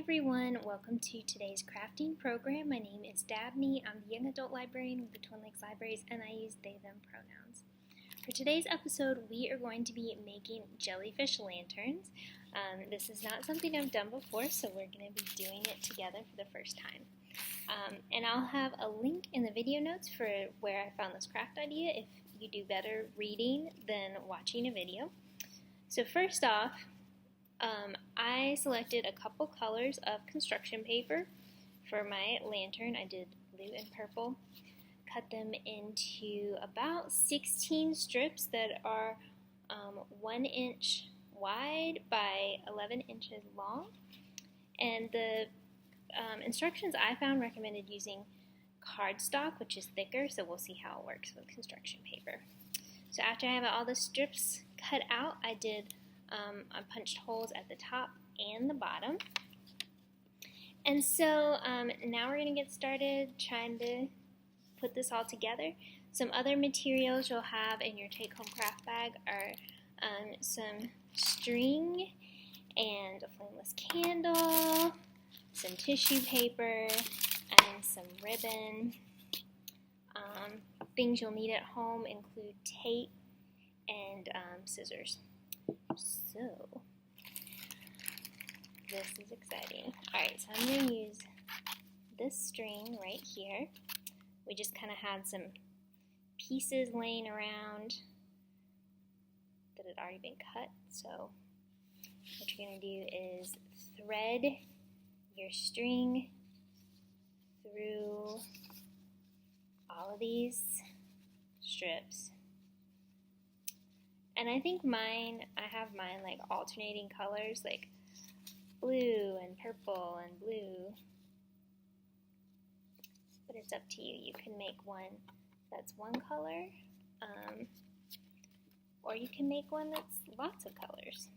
everyone, welcome to today's crafting program. My name is Dabney. I'm the Young Adult Librarian with the Twin Lakes Libraries, and I use they, them pronouns. For today's episode, we are going to be making jellyfish lanterns. This is not something I've done before, so we're going to be doing it together for the first time. And I'll have a link in the video notes for where I found this craft idea if you do better reading than watching a video. So first off, I selected a couple colors of construction paper for my lantern. I did blue and purple. Cut them into about 16 strips that are 1 inch wide by 11 inches long. And the instructions I found recommended using cardstock, which is thicker, so we'll see how it works with construction paper. So after I have all the strips cut out, I punched holes at the top and the bottom. And so now we're going to get started trying to put this all together. Some other materials you'll have in your take-home craft bag are some string and a flameless candle, some tissue paper, and some ribbon. Things you'll need at home include tape and scissors. So, this is exciting. Alright, so I'm going to use this string right here. We just kind of had some pieces laying around that had already been cut. So, what you're going to do is thread your string through all of these strips. And I think I have mine like alternating colors, like blue and purple and blue. But it's up to you. You can make one that's one color, or you can make one that's lots of colors.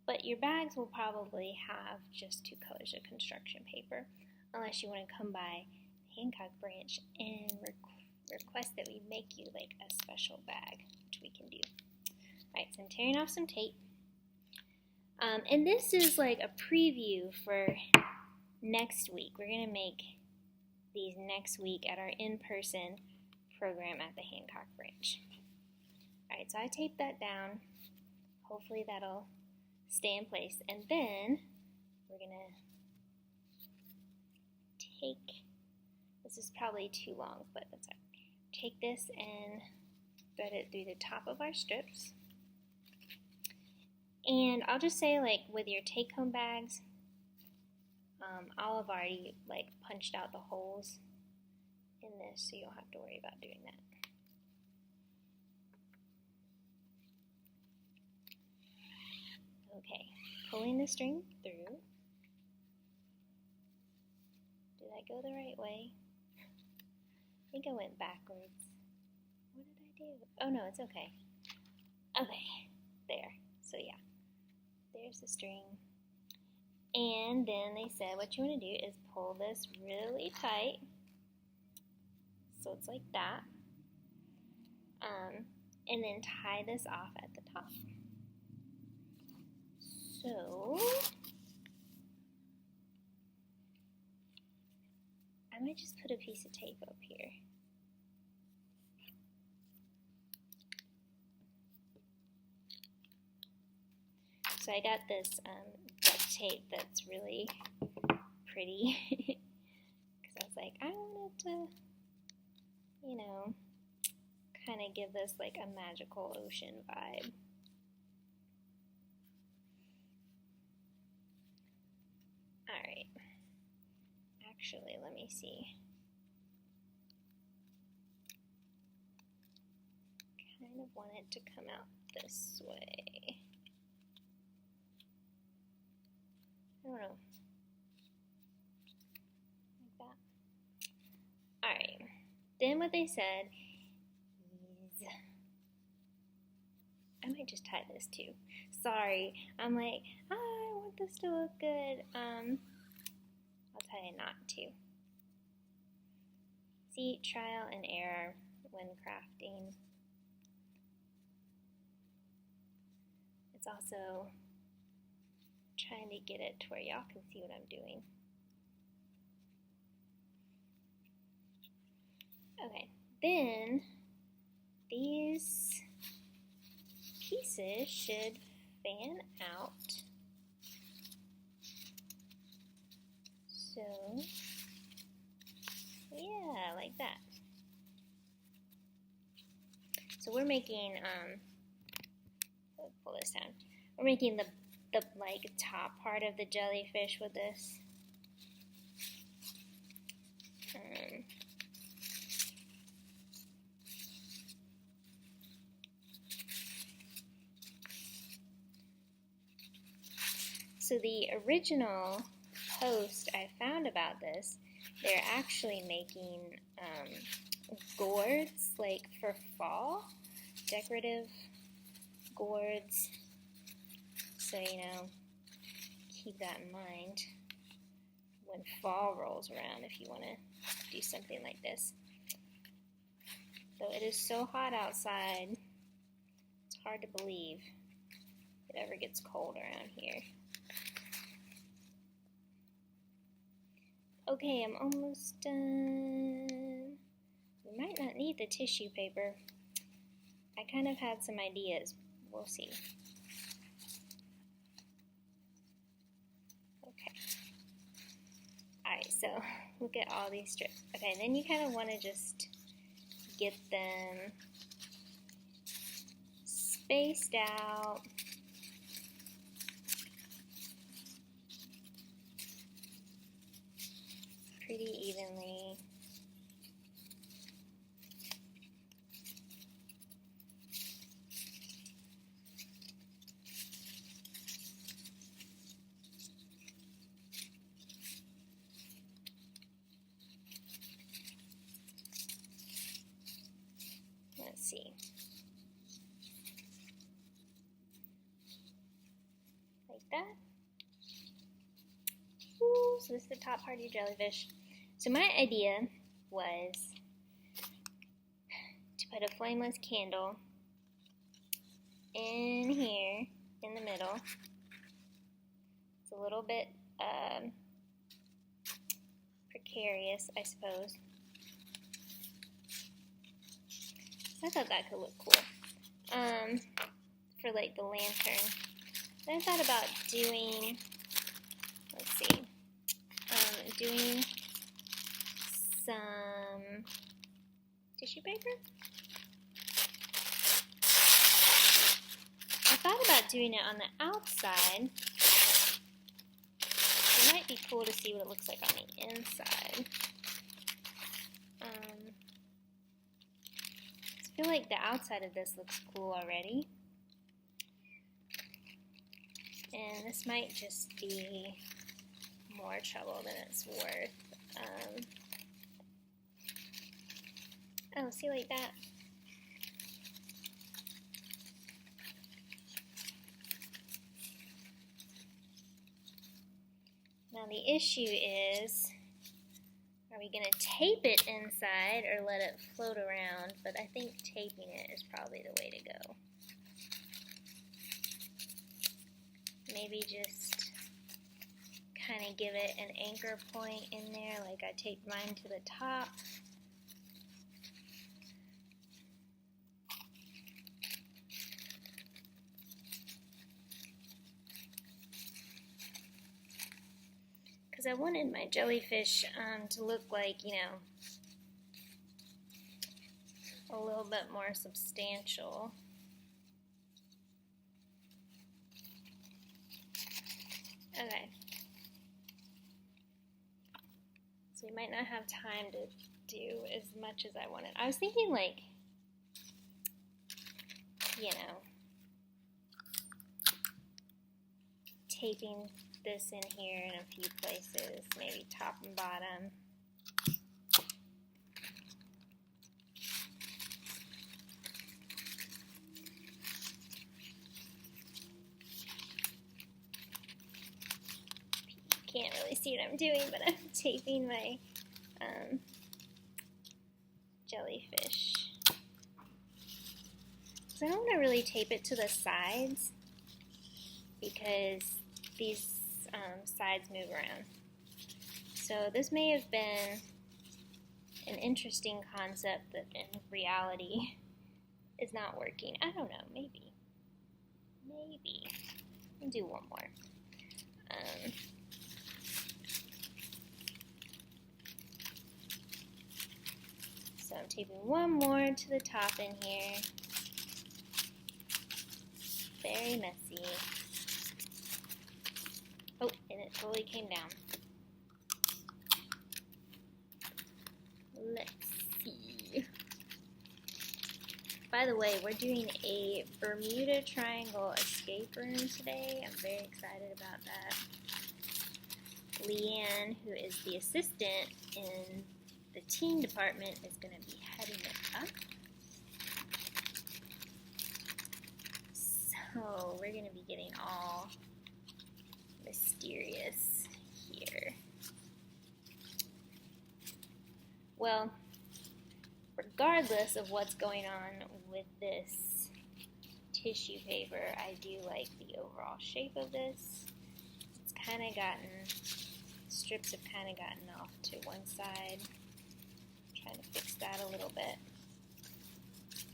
But your bags will probably have just 2 colors of construction paper, unless you want to come by Hancock branch and request that we make you like a special bag, which we can do. Alright, so I'm tearing off some tape. And this is like a preview for next week. We're going to make these next week at our in-person program at the Hancock branch. Alright, so I taped that down. Hopefully that'll stay in place. And then we're going to take, this is probably too long, but that's all right. Take this and thread it through the top of our strips. And I'll just say, like, with your take-home bags, I'll have already, like, punched out the holes in this, so you don't have to worry about doing that. Okay, pulling the string through. Did I go the right way? I think I went backwards. What did I do? Oh no, it's okay. Okay, there. So yeah, there's the string. And then they said what you want to do is pull this really tight. So it's like that. And then tie this off at the top. So I might just put a piece of tape up here. So I got this duct tape that's really pretty because I was like, I wanted to, you know, kind of give this like a magical ocean vibe. Alright. Actually, let me see. Kind of want it to come out this way. I don't know. Like that. Alright. Then what they said is, I might just tie this too. Sorry. I'm like, I want this to look good. I'll tie a knot too. See, trial and error when crafting. It's also trying to get it to where y'all can see what I'm doing. Okay, then these pieces should fan out. So, yeah, like that. So we're making, let's pull this down. We're making the like top part of the jellyfish with this. So the original post I found about this, they're actually making gourds, like for fall, decorative gourds. So, keep that in mind when fall rolls around if you want to do something like this. Though it is so hot outside, it's hard to believe it ever gets cold around here. Okay, I'm almost done. We might not need the tissue paper. I kind of had some ideas. We'll see. Okay. Alright, so look at all these strips. Okay, then you kind of want to just get them spaced out. Pretty evenly. Let's see. Like that. Ooh, so this is the top part of your jellyfish. So my idea was to put a flameless candle in here, in the middle. It's a little bit precarious, I suppose. I thought that could look cool for like the lantern. Then I thought about doing, let's see, doing some tissue paper. I thought about doing it on the outside. It might be cool to see what it looks like on the inside. I feel like the outside of this looks cool already. And this might just be more trouble than it's worth. Oh, see, like that? Now the issue is, are we going to tape it inside or let it float around? But I think taping it is probably the way to go. Maybe just kind of give it an anchor point in there, like I taped mine to the top. Because I wanted my jellyfish to look like, a little bit more substantial. Okay. So you might not have time to do as much as I wanted. I was thinking like, taping this in here in a few places, maybe top and bottom. Can't really see what I'm doing, but I'm taping my jellyfish. So I don't want to really tape it to the sides because these sides move around. So this may have been an interesting concept that in reality is not working. I don't know, maybe. I'll do one more. So I'm taping one more to the top in here. Very messy. Oh, and it totally came down. Let's see. By the way, we're doing a Bermuda Triangle escape room today. I'm very excited about that. Leanne, who is the assistant in the teen department, is going to be heading it up. So we're going to be getting all mysterious here. Well, regardless of what's going on with this tissue paper, I do like the overall shape of this. It's kind of gotten, strips have kind of gotten off to one side. I'm trying to fix that a little bit.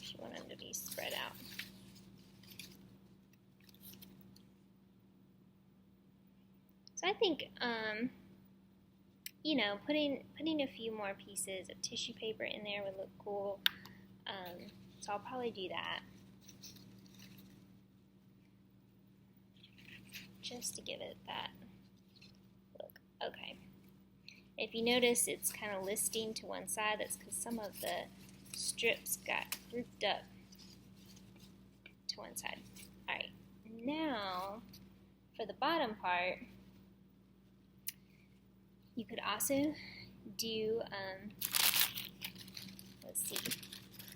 You want them to be spread out. So I think, you know, putting a few more pieces of tissue paper in there would look cool. So I'll probably do that. Just to give it that look. Okay. If you notice, it's kind of listing to one side. That's because some of the strips got grouped up to one side. Alright, now for the bottom part, you could also do, let's see,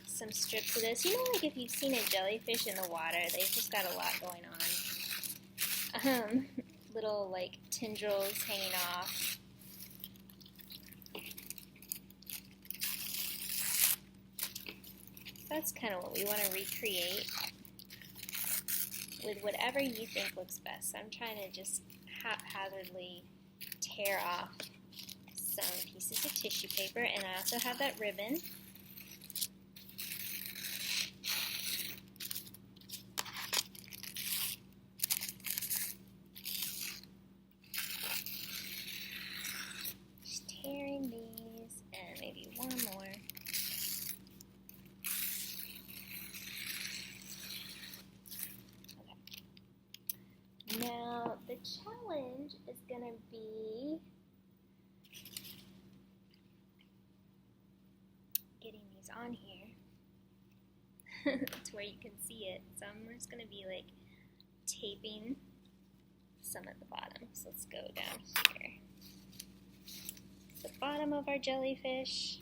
some strips of this. You know, like if you've seen a jellyfish in the water, they've just got a lot going on. Little like tendrils hanging off. That's kind of what we want to recreate with whatever you think looks best. I'm trying to just haphazardly tear off some pieces of tissue paper, and I also have that ribbon. Just tearing these, and maybe one more. Okay. Now the challenge is going to be getting these on here to where you can see it. So I'm just going to be like taping some at the bottom. So let's go down here. The bottom of our jellyfish.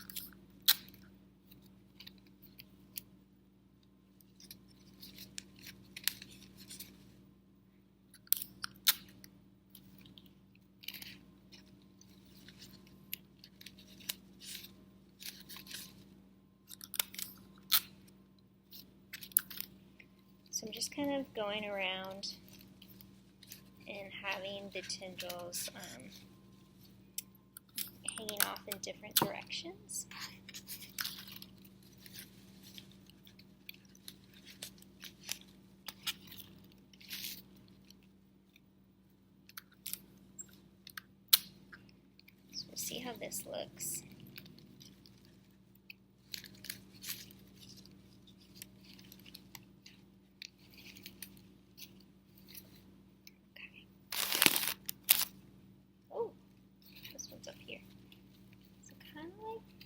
So I'm just kind of going around and having the tendrils hanging off in different directions. So we'll see how this looks.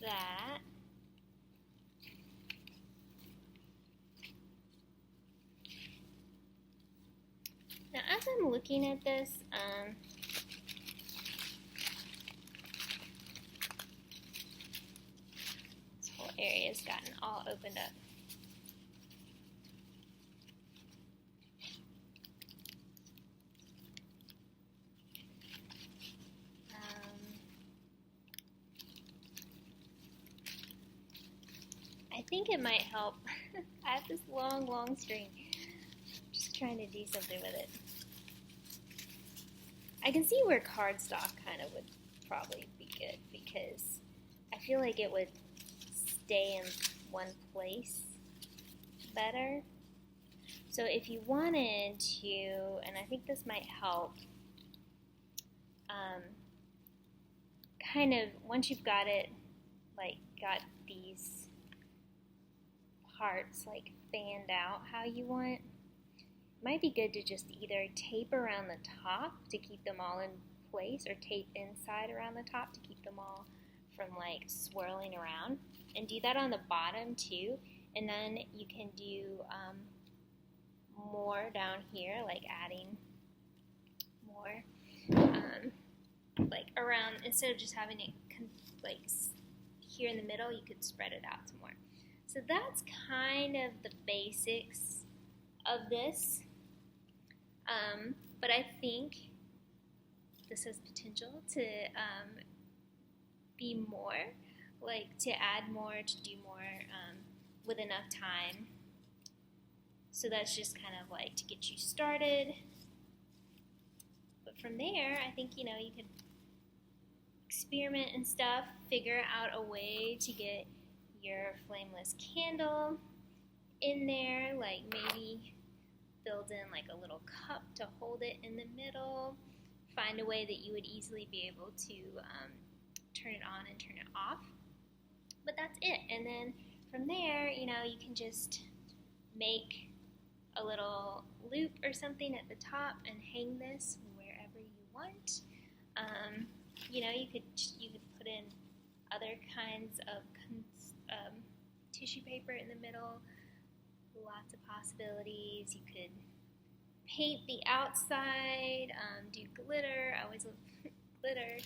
That. Now, as I'm looking at this, this whole area's gotten all opened up. I think it might help. I have this long string. Just trying to do something with it. I can see where cardstock kind of would probably be good because I feel like it would stay in one place better. So if you wanted to, and I think this might help, kind of once you've got it, like got these parts like fanned out how you want, it might be good to just either tape around the top to keep them all in place or tape inside around the top to keep them all from like swirling around, and do that on the bottom too. And then you can do more down here, like adding more like around, instead of just having it like here in the middle, you could spread it out some more. So that's kind of the basics of this, but I think this has potential to be more, like to add more, to do more with enough time. So that's just kind of like to get you started. But from there, I think, you could experiment and stuff, figure out a way to get your flameless candle in there, like maybe build in like a little cup to hold it in the middle, find a way that you would easily be able to turn it on and turn it off. But that's it. And then from there, you can just make a little loop or something at the top and hang this wherever you want. You could put in other kinds of tissue paper in the middle. Lots of possibilities. You could paint the outside, do glitter. I always love glitter.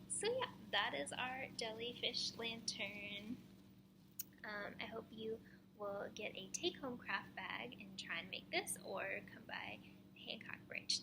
So yeah, that is our jellyfish lantern. I hope you will get a take-home craft bag and try and make this, or come by Hancock Branch